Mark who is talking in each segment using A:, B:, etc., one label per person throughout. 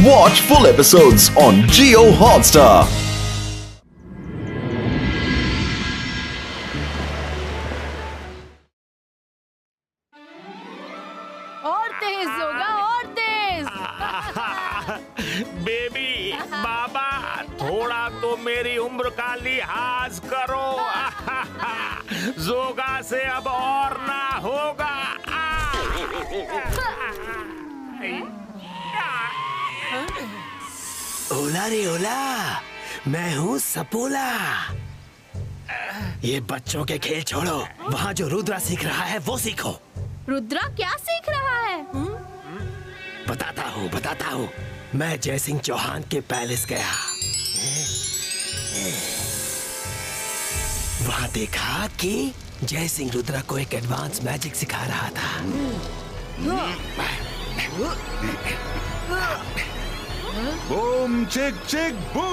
A: Watch full episodes on Jio Hotstar.
B: और तेज होगा, और तेज।
C: बेबी बाबा थोड़ा तो मेरी उम्र का लिहाज करो। जोगा से अब और ना होगा।
D: ओला रे ओला, मैं हूँ सपोला। ये बच्चों के खेल छोड़ो, वहाँ जो रुद्रा सीख रहा है वो सीखो।
B: रुद्रा क्या सीख रहा है?
D: बताता हूँ। मैं जयसिंह चौहान के पैलेस गया। वहाँ देखा कि जयसिंह रुद्रा को एक एडवांस मैजिक सिखा रहा था।
E: बूम चिक चिक बू।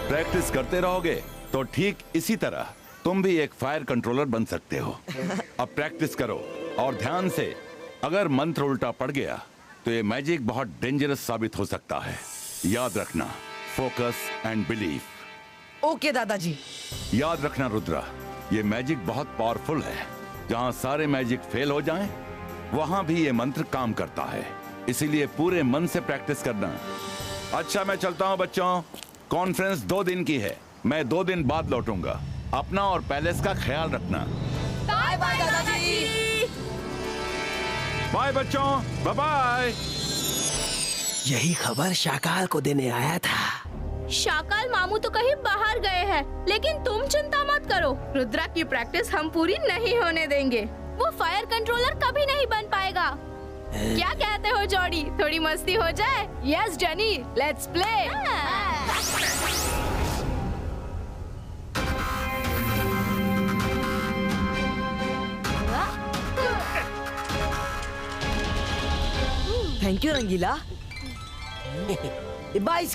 E: प्रैक्टिस करते रहोगे तो ठीक इसी तरह तुम भी एक फायर कंट्रोलर बन सकते हो। अब प्रैक्टिस करो और ध्यान से। अगर मंत्र उल्टा पड़ गया तो ये मैजिक बहुत डेंजरस साबित हो सकता है। याद रखना, फोकस एंड बिलीव।
F: ओके दादाजी।
E: याद रखना रुद्रा, ये मैजिक बहुत पावरफुल है। जहाँ सारे मैजिक फेल हो जाएं, वहाँ भी ये मंत्र काम करता है। इसीलिए पूरे मन से प्रैक्टिस करना। अच्छा मैं चलता हूँ बच्चों, कॉन्फ्रेंस 2 दिन की है। मैं 2 दिन बाद लौटूंगा। अपना और पैलेस का ख्याल रखना।
B: बाय बाय दादाजी।
E: बाय बच्चों, बाय बाय।
D: यही खबर शाकाल को देने आया था।
B: शाकाल मामू तो कहीं बाहर गए हैं, लेकिन तुम चिंता मत करो। रुद्रा की प्रैक्टिस हम पूरी नहीं होने देंगे। वो फायर कंट्रोलर कभी नहीं बन पाएगा। क्या कहते हो जोड़ी? थोड़ी मस्ती हो जाए? यस जनी, लेट्स प्ले।
F: थैंक यू रंगीला। 22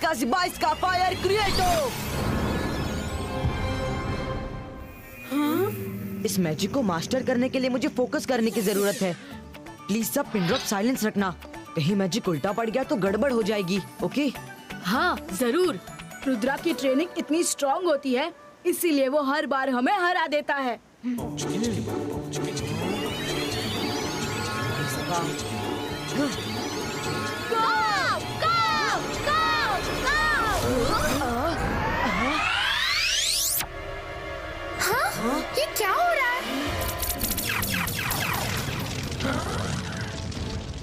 F: का फायर क्रिएटो। इस मैजिक को मास्टर करने के लिए मुझे फोकस करने की जरूरत है। प्लीज सब पिन ड्रॉप साइलेंस रखना। कहीं मैजिक उल्टा पड़ गया तो गड़बड़ हो जाएगी। ओके?
B: हाँ जरूर। रुद्रा की ट्रेनिंग इतनी स्ट्रॉन्ग होती है, इसीलिए वो हर बार हमें हरा देता है।
G: ये क्या हो रहा है?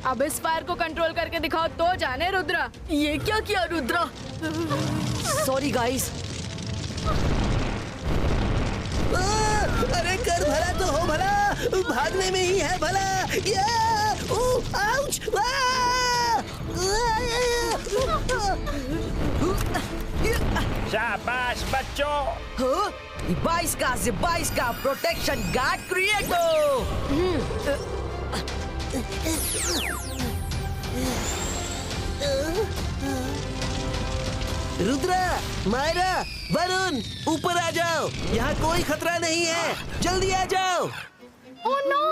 B: अब इस फायर को कंट्रोल करके दिखाओ तो जाने रुद्रा।
F: ये क्या किया रुद्रा? Sorry guys.
D: अरे कर भला तो हो भला, भागने में ही है भला। आउच!
C: शाबाश बच्चों।
F: 22 का प्रोटेक्शन गार्ड क्रिएटो।
D: रुद्रा, मायरा, वरुण, ऊपर आ जाओ। यहाँ कोई खतरा नहीं है, जल्दी आ जाओ।
B: Oh no!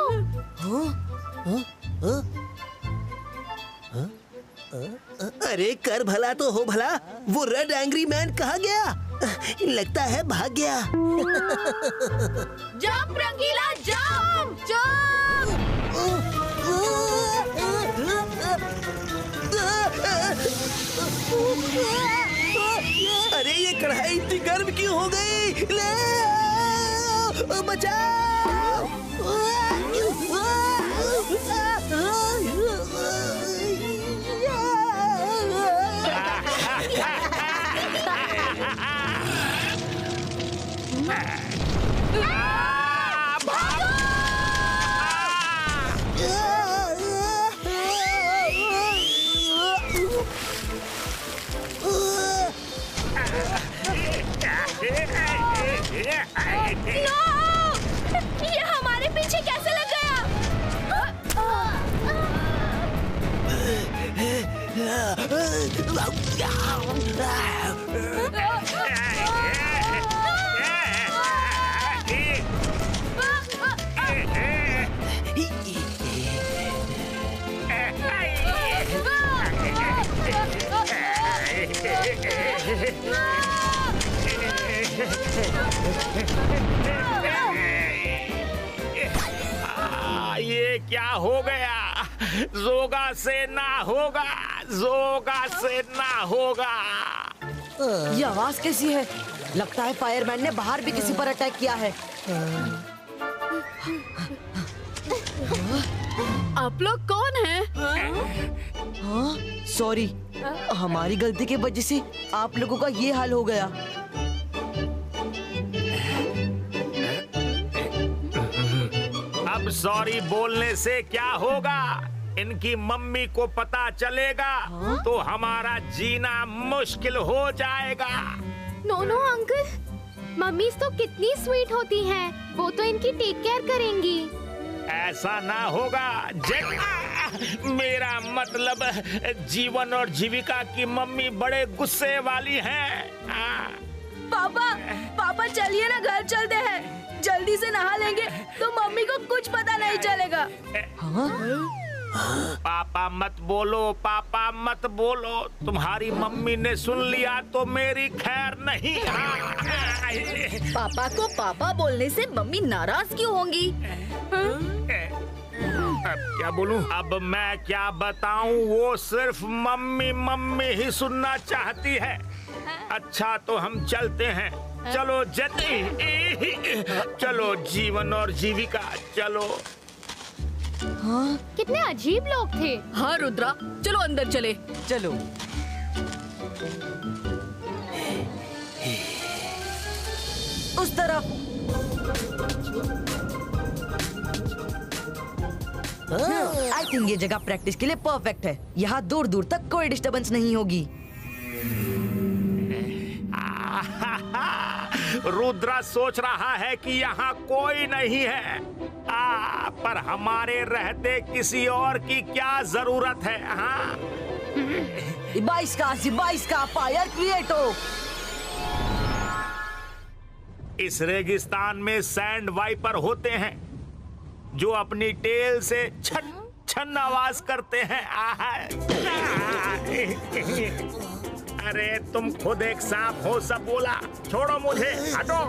D: अरे कर भला तो हो भला, वो रेड एंग्री मैन कहाँ गया? लगता है भाग गया।
B: जंप रंगीला, जंप
D: अरे ये कढ़ाई इतनी गर्म क्यों हो गई? ले बचाओ!
B: ये हमारे पीछे कैसे लग गया?
C: ये क्या हो गया? जोगा से ना होगा, जोगा से ना होगा।
F: ये आवाज कैसी है? लगता है फायरमैन ने बाहर भी किसी पर अटैक किया है।
B: आप लोग कौन हैं?
F: हाँ, सॉरी, हमारी गलती की वजह से आप लोगों का ये हाल हो गया।
C: अब सॉरी बोलने से क्या होगा? इनकी मम्मी को पता चलेगा तो हमारा जीना मुश्किल हो जाएगा।
G: नो नो अंकल, मम्मी तो कितनी स्वीट होती हैं, वो तो इनकी टेक केयर करेंगी।
C: ऐसा ना होगा मेरा मतलब जीवन और जीविका की मम्मी बड़े गुस्से वाली हैं।
B: पापा चलिए ना, घर चलते हैं। जल्दी से नहा लेंगे तो मम्मी को कुछ पता नहीं चलेगा।
C: पापा मत बोलो, पापा मत बोलो। तुम्हारी मम्मी ने सुन लिया तो मेरी खैर नहीं।
B: पापा को पापा बोलने से मम्मी नाराज क्यों होंगी?
C: अब क्या बोलूं? अब मैं क्या बताऊं? वो सिर्फ मम्मी मम्मी ही सुनना चाहती है। अच्छा तो हम चलते हैं। चलो जल्दी, चलो जीवन और जीविका, चलो।
G: कितने अजीब लोग थे।
B: हाँ रुद्रा, चलो अंदर चले।
F: चलो। उस तरफ। आई थिंक ये जगह प्रैक्टिस के लिए परफेक्ट है। यहाँ दूर दूर तक कोई डिस्टरबेंस नहीं होगी।
C: रुद्रा सोच रहा है कि यहाँ कोई नहीं है, पर हमारे रहते किसी और की क्या जरूरत है? हाँ,
F: 22 का फायर क्रिएट हो।
C: इस रेगिस्तान में सैंड वाइपर होते हैं जो अपनी टेल से छन छन आवाज करते हैं। अरे तुम खुद एक सांप हो, सब बोला। छोड़ो मुझे, हटो।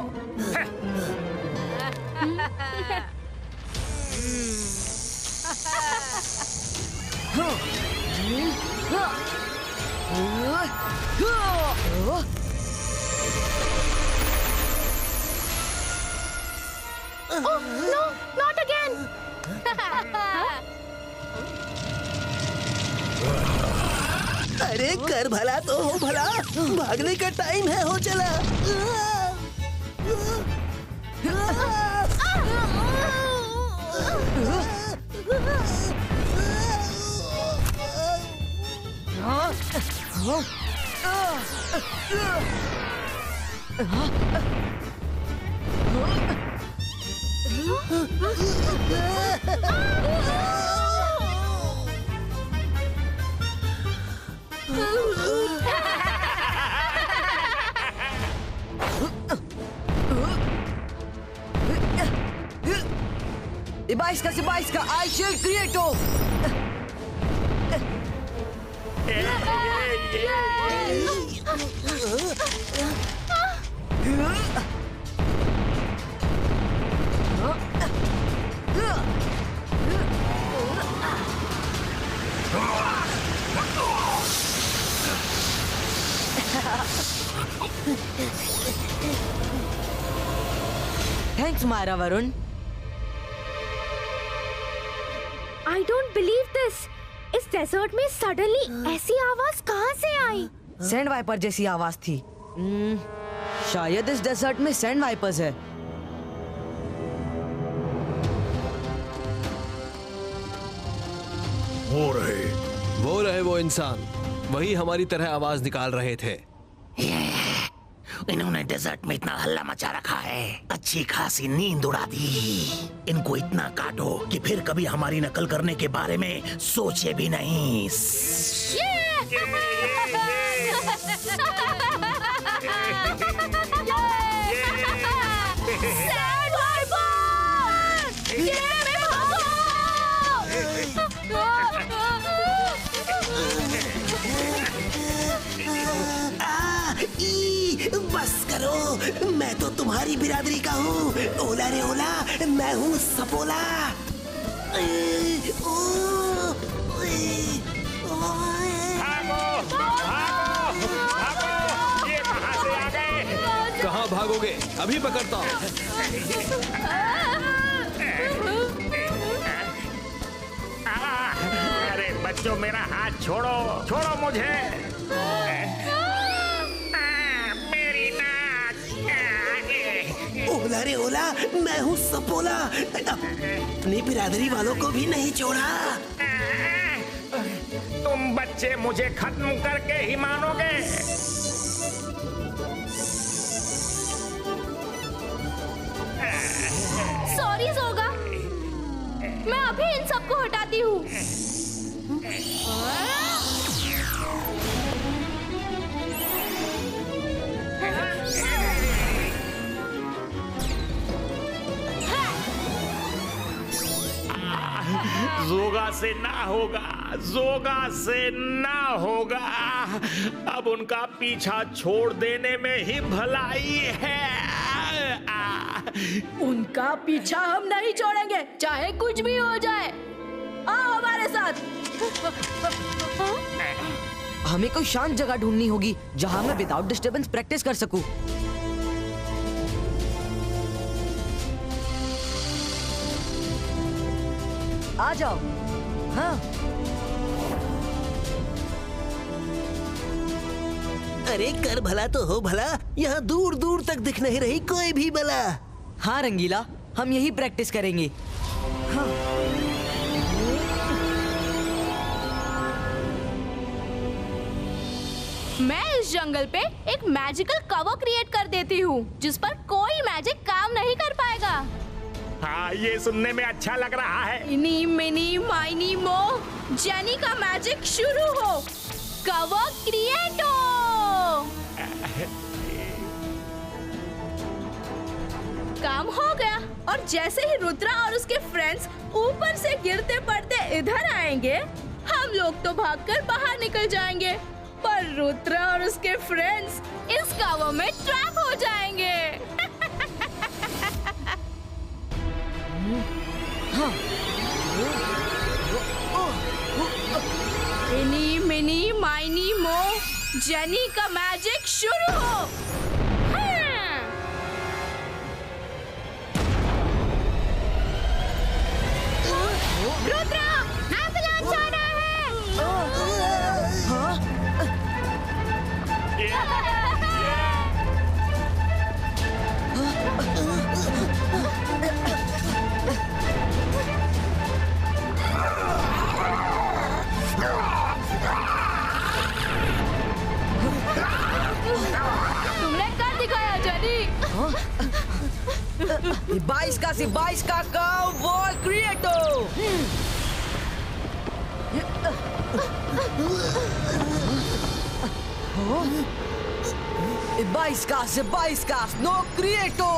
G: Oh, no, not again.
D: अरे कर भला तो हो भला, भागने का टाइम है, हो चला।
F: बाईस का आई शील्ड क्रिएट हो। Thanks Myra Varun.
G: I don't believe this. इस डेजर्ट में सडनली ऐसी आवाज कहाँ से आई?
F: सैंड वाइपर जैसी आवाज थी। शायद इस डेजर्ट में सैंड वाइपर्स है।
H: वो रहे वो इंसान, वही हमारी तरह आवाज निकाल रहे थे। इन्होंने डेजर्ट में इतना हल्ला मचा रखा है, अच्छी खासी नींद उड़ा दी। इनको इतना काटो कि फिर कभी हमारी नकल करने के बारे में सोचे भी नहीं।
D: बस करो, मैं तो तुम्हारी बिरादरी का हूँ। ओला रे ओला, मैं हूँ सपोला।
C: भागो, भागो, भागो, ये कहाँ से आ गए?
I: कहाँ भागोगे? अभी पकड़ता हूँ।
C: अरे बच्चों, मेरा हाथ छोड़ो, छोड़ो मुझे। मेरी नाक।
D: ओला रे ओला, मैं हूँ सपोला। अपनी बिरादरी वालों को भी नहीं छोड़ा।
C: तुम बच्चे मुझे खत्म करके ही मानोगे।
B: सॉरी जोगा, मैं अभी इन सबको हटाती हूँ।
C: जोगा से ना होगा, जोगा से ना होगा। अब उनका पीछा छोड़ देने में ही भलाई है।
B: उनका पीछा हम नहीं छोड़ेंगे, चाहे कुछ भी हो जाए। आओ हमारे साथ।
F: हमें कोई शांत जगह ढूंढनी होगी जहाँ मैं विदाउट डिस्टर्बेंस प्रैक्टिस कर सकूं। आ जाओ। हाँ।
D: अरे कर भला तो हो भला, यहाँ दूर दूर तक दिख नहीं रही कोई भी बला।
F: हाँ रंगीला, हम यही प्रैक्टिस करेंगे। हाँ।
B: मैं इस जंगल पे एक मैजिकल कवर क्रिएट कर देती हूँ, जिस पर कोई मैजिक काम नहीं कर पाएगा।
C: हाँ, ये सुनने में अच्छा लग रहा है।
B: इनी मिनी माइनी मो, जेनी का मैजिक शुरू हो। कवर क्रिएट हो। काम हो गया। और जैसे ही रुद्रा और उसके फ्रेंड्स ऊपर से गिरते पड़ते इधर आएंगे, हम लोग तो भागकर बाहर निकल जाएंगे, पर रुद्रा और उसके फ्रेंड्स इस कवर में ट्रैप हो जाएंगे।
F: हाँ।
B: इनी मिनी माइनी मो, जेनी का मैजिक शुरू हो। हाँ। रुद्रा, एवलांच आ रहा है। तुमने कर दिखाया जेनी।
F: 22 का वॉल क्रिएटो। 22 का नो क्रिएटो।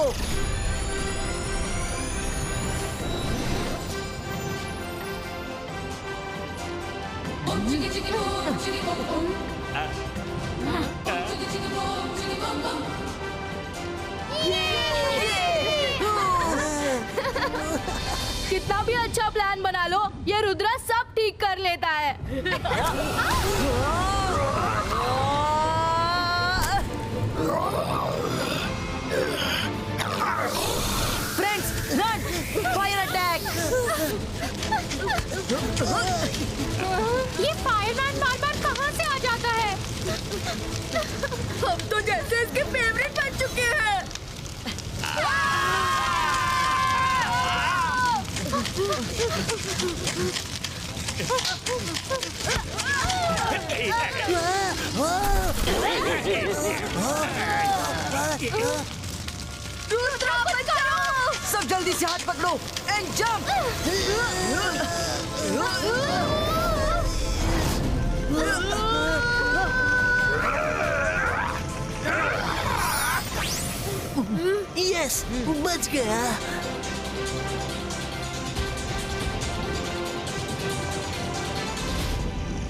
B: कितना भी अच्छा प्लान बना लो, ये रुद्रा सब ठीक कर लेता है।
F: Friends, run! Fire attack!
G: ये फायरमैन बार-बार कहाँ से आ जाता है?
B: हम तो जैसे इसके फेवरेट बन चुके हैं। रुद्रा बचाओ!
F: सब जल्दी से हाथ पकड़ो एंड जंप।
D: यस, बच गया।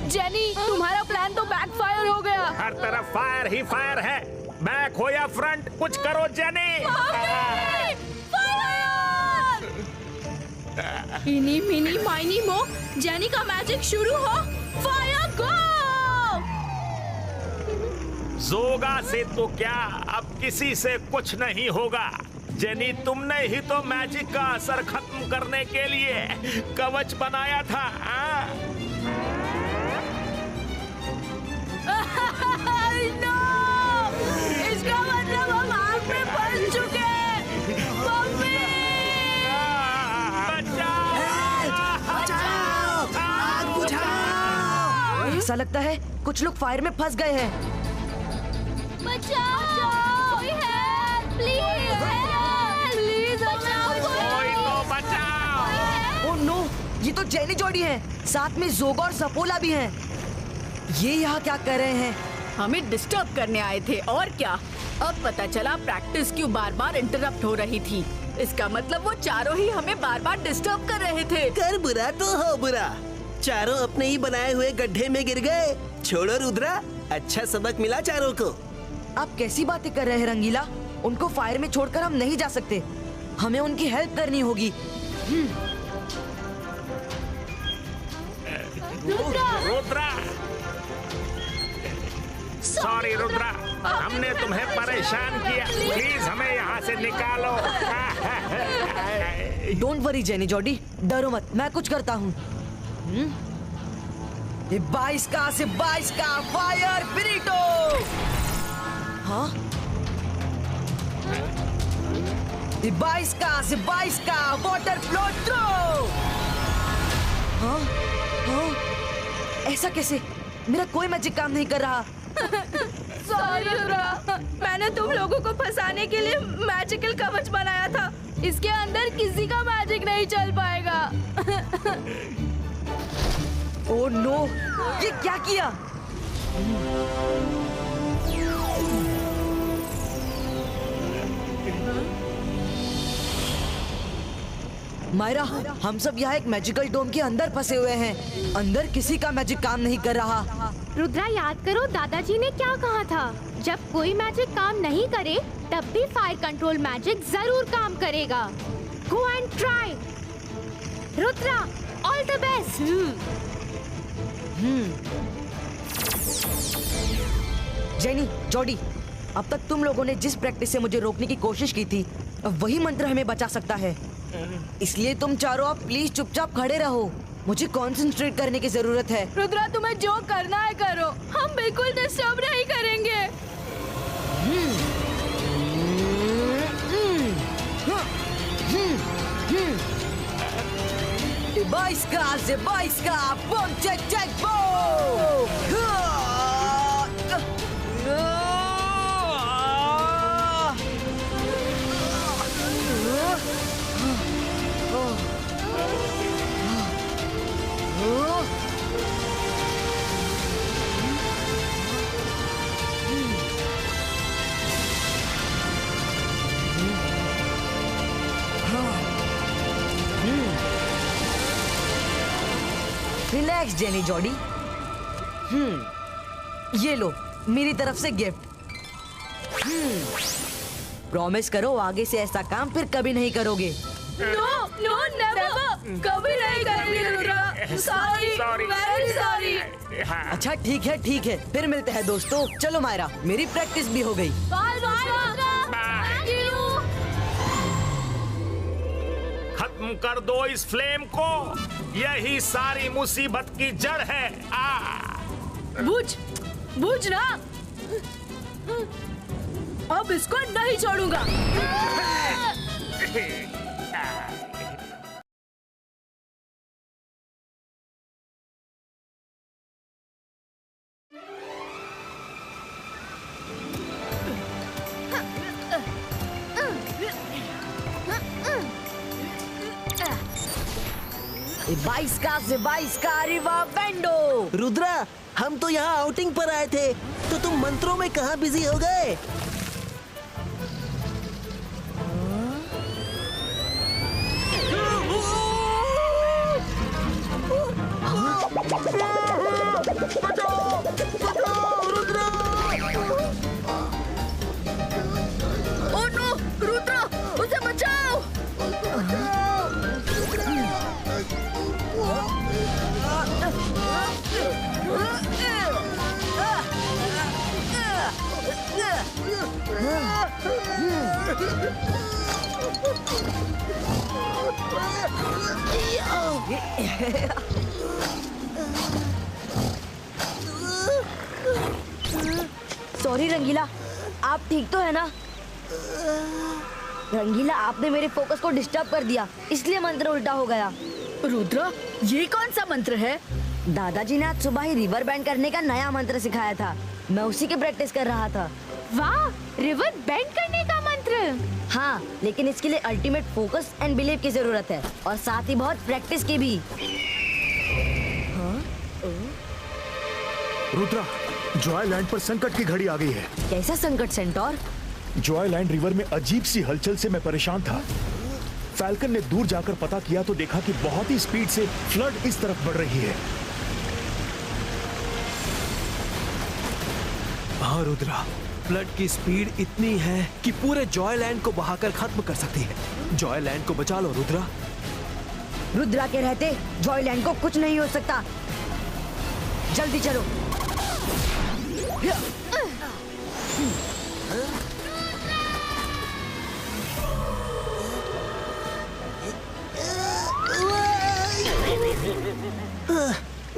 B: जेनी, तुम्हारा प्लान तो बैकफायर हो गया।
C: हर तरफ फायर ही फायर है। बैक हो या फ्रंट, कुछ करो जेनी।
B: इनी मिनी माइनी मो, जेनी का मैजिक शुरू हो। फायर गो!
C: जोगा से तो क्या, अब किसी से कुछ नहीं होगा। जेनी, तुमने ही तो मैजिक का असर खत्म करने के लिए कवच बनाया था।
B: नो! इसका मतलब हम आग में फंस चुके हैं। मम्मी!
F: ऐसा लगता है कुछ लोग फायर में फंस गए हैं।
B: बचाओ! कोई हेल्प! प्लीज प्लीज बचाओ!
C: कोई तो बचाओ!
F: ओह नो, ये तो जेनी जोड़ी है। साथ में जोगा और सपोला भी हैं। ये यहाँ क्या कर रहे हैं?
J: हमें डिस्टर्ब करने आए थे और क्या। अब पता चला प्रैक्टिस क्यों बार बार इंटरप्ट हो रही थी। इसका मतलब वो चारों ही हमें बार बार डिस्टर्ब कर रहे थे।
D: कर बुरा तो हो बुरा, चारों अपने ही बनाए हुए गड्ढे में गिर गए। छोड़ो रुद्रा, अच्छा सबक मिला चारों को।
F: आप कैसी बातें कर रहे हैं रंगीला? उनको फायर में छोड़कर हम नहीं जा सकते। हमें उनकी हेल्प करनी होगी।
C: रुद्रा, सॉरी रुद्रा, हमने तुम्हें परेशान किया। प्लीज हमें यहाँ से निकालो।
F: डोंट वरी जेनी जॉडी, डरो मत, मैं कुछ करता हूँ। 22 का फायर ब्रिटो। हाँ, 22 का वाटर फ्लो थ्रो। हाँ, हाँ, ऐसा कैसे? मेरा कोई मैजिक काम नहीं कर रहा।
B: सॉरी रुद्रा, मैंने तुम लोगों को फंसाने के लिए मैजिकल कवच बनाया था। इसके अंदर किसी का मैजिक नहीं चल पाएगा।
F: ओह नो, ये क्या किया? मायरा, हम सब यहाँ एक मैजिकल डोम के अंदर फंसे हुए हैं। अंदर किसी का मैजिक काम नहीं कर रहा।
G: रुद्रा, याद करो दादाजी ने क्या कहा था। जब कोई मैजिक काम नहीं करे तब भी फायर कंट्रोल मैजिक जरूर काम करेगा। Go and try. Rudra, all the best.
F: Jenny, Jordi, अब तक तुम लोगों ने जिस प्रैक्टिस से मुझे रोकने की कोशिश की थी, अब वही मंत्र हमें बचा सकता है। इसलिए तुम चारों आप प्लीज चुपचाप खड़े रहो। मुझे कंसंट्रेट करने की जरूरत है।
B: रुद्रा, तुम्हें जो करना है करो, हम बिल्कुल डिस्टर्ब नहीं करेंगे।
F: 22 का बम चेक चेक बो। Relax jenny Jordi. ये लो मेरी तरफ से गिफ्ट। प्रॉमिस करो आगे से ऐसा काम फिर कभी नहीं करोगे।
B: नो नो नेवर, कभी नहीं करेंगे रुद्रा। Sorry, very sorry.
F: अच्छा ठीक है, फिर मिलते हैं दोस्तों। चलो मायरा, मेरी प्रैक्टिस भी हो गई।
B: Bye bye.
C: खत्म कर दो इस फ्लेम को, यही सारी मुसीबत की जड़ है।
B: बुझ ना, अब इसको नहीं छोड़ूंगा।
F: 22 का रिवर बेंडो।
D: रुद्रा, हम तो यहाँ आउटिंग पर आए थे, तो तुम मंत्रों में कहाँ बिजी हो गए?
J: ओह नो, रुद्रा, उसे बचाओ।
F: सॉरी रंगीला, आप ठीक तो है ना? रंगीला, आपने मेरे फोकस को डिस्टर्ब कर दिया, इसलिए मंत्र उल्टा हो गया।
J: रुद्रा, ये कौन सा मंत्र है?
F: दादाजी ने आज सुबह ही रिवर बैंड करने का नया मंत्र सिखाया था, मैं उसी की प्रैक्टिस कर रहा था।
G: वाह, रिवर बैंड करने का मंत्र।
F: हाँ, लेकिन इसके लिए अल्टीमेट फोकस एंड बिलीव की जरूरत है, और साथ ही बहुत प्रैक्टिस की भी।
K: रुद्रा, जॉयलैंड पर संकट की घड़ी आ गई है।
F: कैसा संकट सेंटोर?
K: जॉयलैंड रिवर में अजीब सी हलचल से मैं परेशान था। फैल्कन ने दूर जाकर पता किया तो देखा कि बहुत ही स्पीड से फ्लड इस तरफ बढ़ रही है।
I: हाँ रुद्रा, फ्लड की स्पीड इतनी है कि पूरे जॉयलैंड को बहाकर खत्म कर सकती है। जॉयलैंड को बचा लो रुद्रा।
F: रुद्रा के रहते जॉयलैंड को कुछ नहीं हो सकता। जल्दी चलो।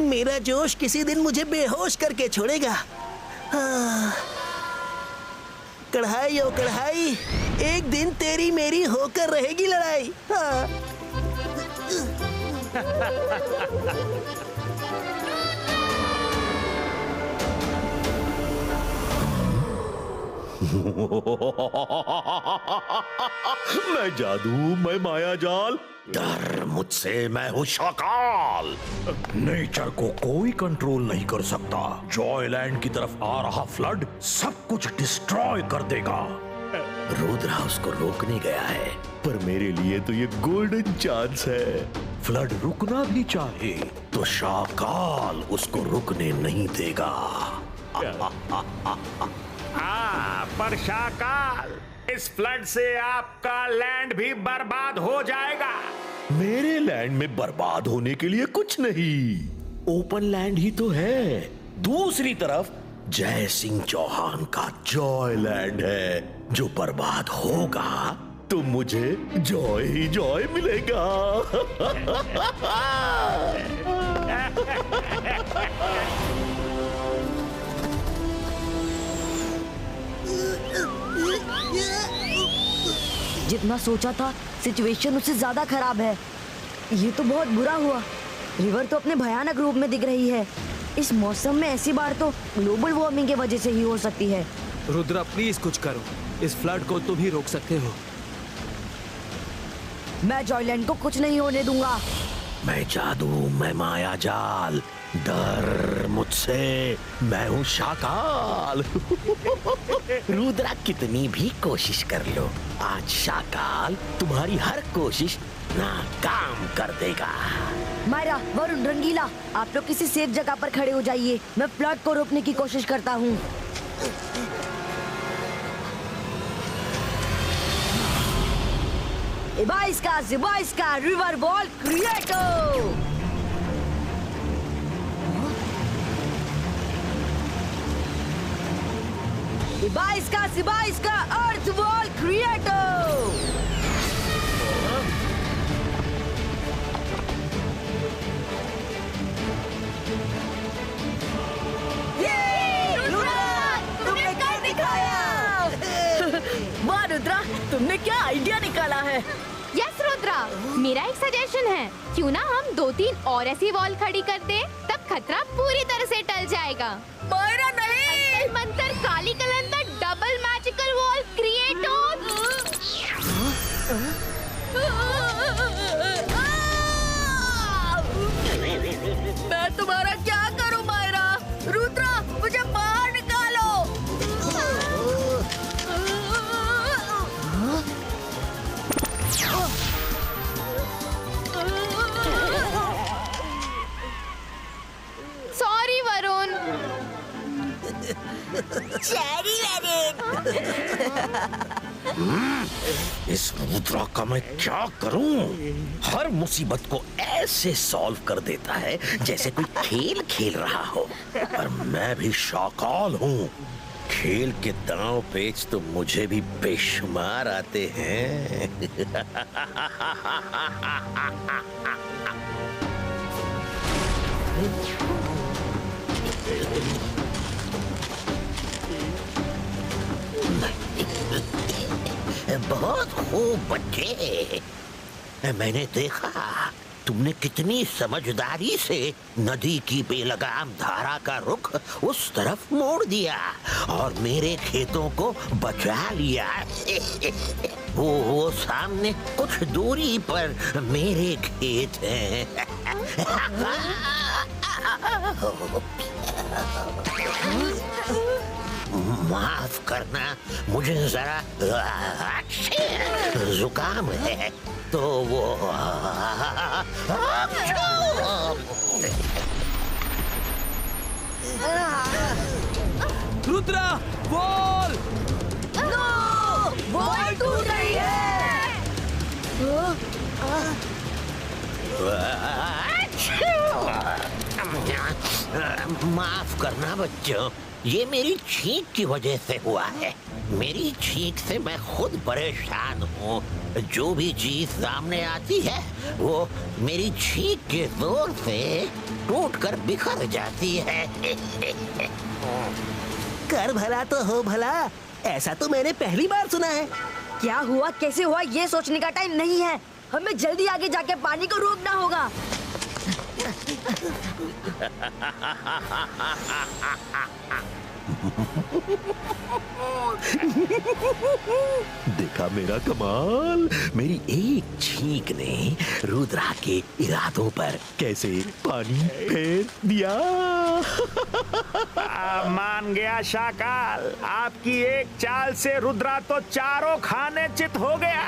D: मेरा जोश किसी दिन मुझे बेहोश करके छोड़ेगा। कढ़ाई ओ कढ़ाई, एक दिन तेरी मेरी होकर रहेगी लड़ाई।
A: मैं जादू, मैं माया जाल,
H: डर मुझसे, मैं हूँ शाकाल। नेचर को कोई कंट्रोल नहीं कर सकता। जॉयलैंड की तरफ आ रहा फ्लड सब कुछ डिस्ट्रॉय कर देगा। रुद्रा उसको रोकने गया है,
A: पर मेरे लिए तो ये गोल्डन चांस है।
H: फ्लड रुकना भी चाहे तो शाकाल उसको रुकने नहीं देगा।
C: पर शाकाल, इस फ्लड से आपका लैंड भी बर्बाद हो जाएगा।
A: मेरे लैंड में बर्बाद होने के लिए कुछ नहीं,
H: ओपन लैंड ही तो है। दूसरी तरफ जय सिंह चौहान का जॉयलैंड है, जो बर्बाद होगा
A: तो मुझे जॉय ही जॉय मिलेगा।
F: जितना सोचा था सिचुएशन उससे ज्यादा खराब है। ये तो बहुत बुरा हुआ। रिवर तो अपने भयानक रूप में दिख रही है। इस मौसम में ऐसी बार तो ग्लोबल वार्मिंग की वजह से ही हो सकती है।
I: रुद्रा प्लीज कुछ करो, इस फ्लड को तुम ही रोक सकते हो।
F: मैं जॉयलैंड को कुछ नहीं होने दूंगा।
H: मैं जादू, मैं माया जाल, डर मुझसे, मैं हूँ शाकाल। रुद्रा कितनी भी कोशिश कर लो, आज शाकाल तुम्हारी हर कोशिश नाकाम कर देगा।
F: मायरा, वरुण, रंगीला, आप लोग किसी सेफ जगह पर खड़े हो जाइए। मैं फ्लड को रोकने की कोशिश करता हूँ। Ibaiska रिवर बॉल क्रिएटो। Ibaiska अर्थ बॉल क्रिएटो।
J: तुमने कर दिखाया। वाह रुद्रा, तुमने क्या आइडिया निकाला है।
G: यस रुद्रा, मेरा एक सजेशन है, क्यों ना हम 2-3 और ऐसी वॉल खड़ी कर दे, तब खतरा पूरी तरह से टल जाएगा।
J: मायरा नहीं,
G: मंत्र काली कलंदर डबल मैजिकल वॉल क्रिएट हो।
H: इस रुद्रा का मैं क्या करूं? हर मुसीबत को ऐसे सॉल्व कर देता है जैसे कोई खेल खेल रहा हो। और मैं भी शाकाल हूं। खेल के दांव पेच तो मुझे भी बेशुमार आते हैं। बहुत खूब बच्चे, मैंने देखा तुमने कितनी समझदारी से नदी की बेलगाम धारा का रुख उस तरफ मोड़ दिया और मेरे खेतों को बचा लिया। वो सामने कुछ दूरी पर मेरे खेत हैं। माफ करना, मुझे जरा जुकाम है तो वो
I: रुद्रा, बॉल!
F: बॉल टूट गई है।
H: माफ करना बच्चों, ये मेरी छींक की वजह से हुआ है। मेरी छींक से मैं खुद परेशान हूँ। जो भी चीज सामने आती है वो मेरी छींक के जोर से टूटकर बिखर जाती है।
D: कर भला तो हो भला, ऐसा तो मैंने पहली बार सुना है।
F: क्या हुआ, कैसे हुआ, ये सोचने का टाइम नहीं है। हमें जल्दी आगे जाके पानी को रोकना होगा।
A: देखा मेरा कमाल, मेरी एक छींक ने रुद्रा के इरादों पर कैसे पानी फेर दिया।
C: मान गया शाकाल, आपकी एक चाल से रुद्रा तो चारों खाने चित हो गया।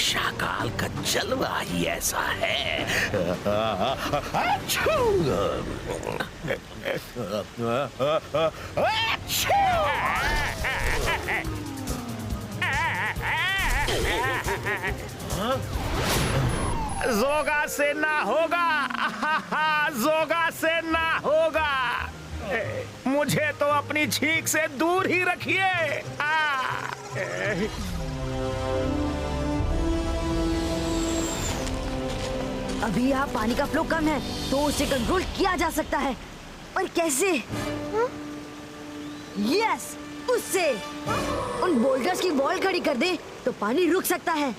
H: शाकाल का जलवा ही ऐसा है।
C: जोगा से ना होगा, जोगा से ना होगा। मुझे तो अपनी छींक से दूर ही रखिए।
F: अभी यहाँ पानी का फ्लो कम है तो उसे कंट्रोल किया जा सकता है, पर कैसे? यस, उससे उन बोल्डर्स की वॉल खड़ी कर दे तो पानी रुक सकता है।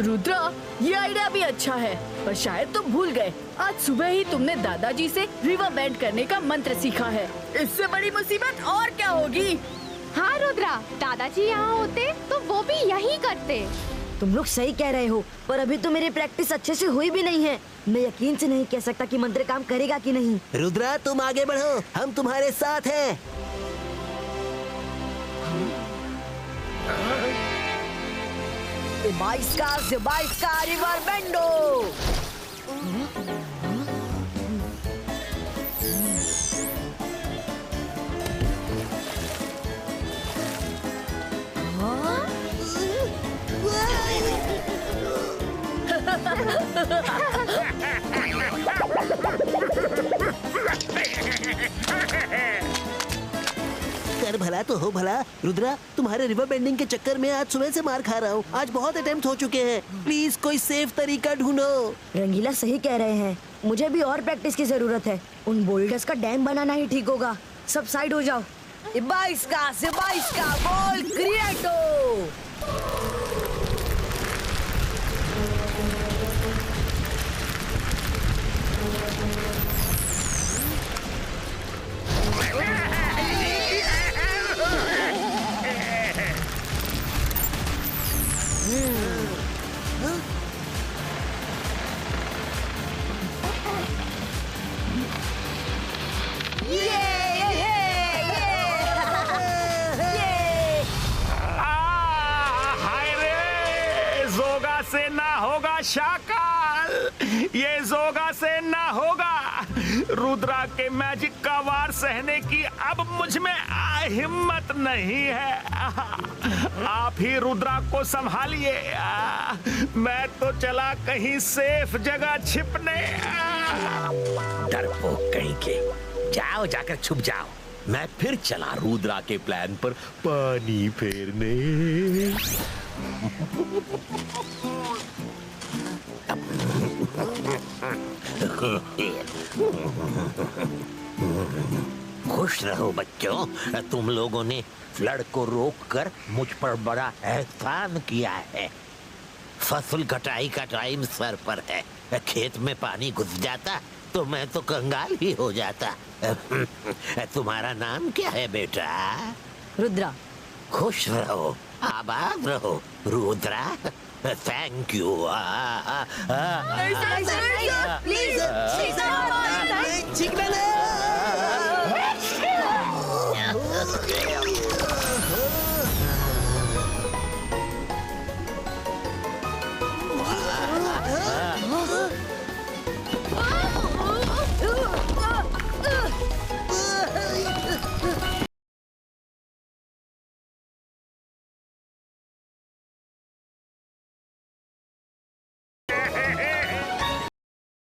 J: रुद्रा, ये आइडिया भी अच्छा है, पर शायद तुम भूल गए। आज सुबह ही तुमने दादाजी से रिवर बेंड करने का मंत्र सीखा है। इससे बड़ी मुसीबत और क्या होगी?
G: हाँ रुद्रा, दादाजी यहाँ होते तो वो भी यही करते।
F: तुम लोग सही कह रहे हो, पर अभी तो मेरी प्रैक्टिस अच्छे से हुई भी नहीं है। मैं यकीन से नहीं कह सकता कि मंत्र काम करेगा कि नहीं।
D: रुद्रा, तुम आगे बढ़ो, हम तुम्हारे साथ हैं।
F: Zibaiska रिवर बेंडो।
D: कर भला तो हो भला। रुद्रा, तुम्हारे रिवर बेंडिंग के चक्कर में आज सुबह से मार खा रहा हूँ। आज बहुत अटेम्प्ट हो चुके हैं। प्लीज कोई सेफ तरीका ढूंढो।
F: रंगीला सही कह रहे हैं, मुझे भी और प्रैक्टिस की जरूरत है। उन बोल्डर्स का डैम बनाना ही ठीक होगा। सब साइड हो जाओ। Zibaiska बॉल क्रिएटो।
C: से ना होगा शाकाल, ये जोगा से ना होगा। रुद्रा के मैजिक का वार सहने की अब मुझ में हिम्मत नहीं है। आप ही रुद्रा को संभालिए। मैं तो चला कहीं सेफ जगह छिपने।
H: डरपोक कहीं के, जाओ जाकर छुप जाओ। मैं फिर चला रुद्रा के प्लान पर पानी फेरने। खुश रहो बच्चों, तुम लोगों ने फ्लड को रोककर मुझ पर बड़ा एहसान किया है। फसल कटाई का टाइम सर पर है। खेत में पानी घुस जाता तो मैं तो कंगाल ही हो जाता। तुम्हारा नाम क्या है बेटा?
F: रुद्रा।
H: खुश रहो, आबाद रहो रुद्रा। Thank you.
D: प्लीज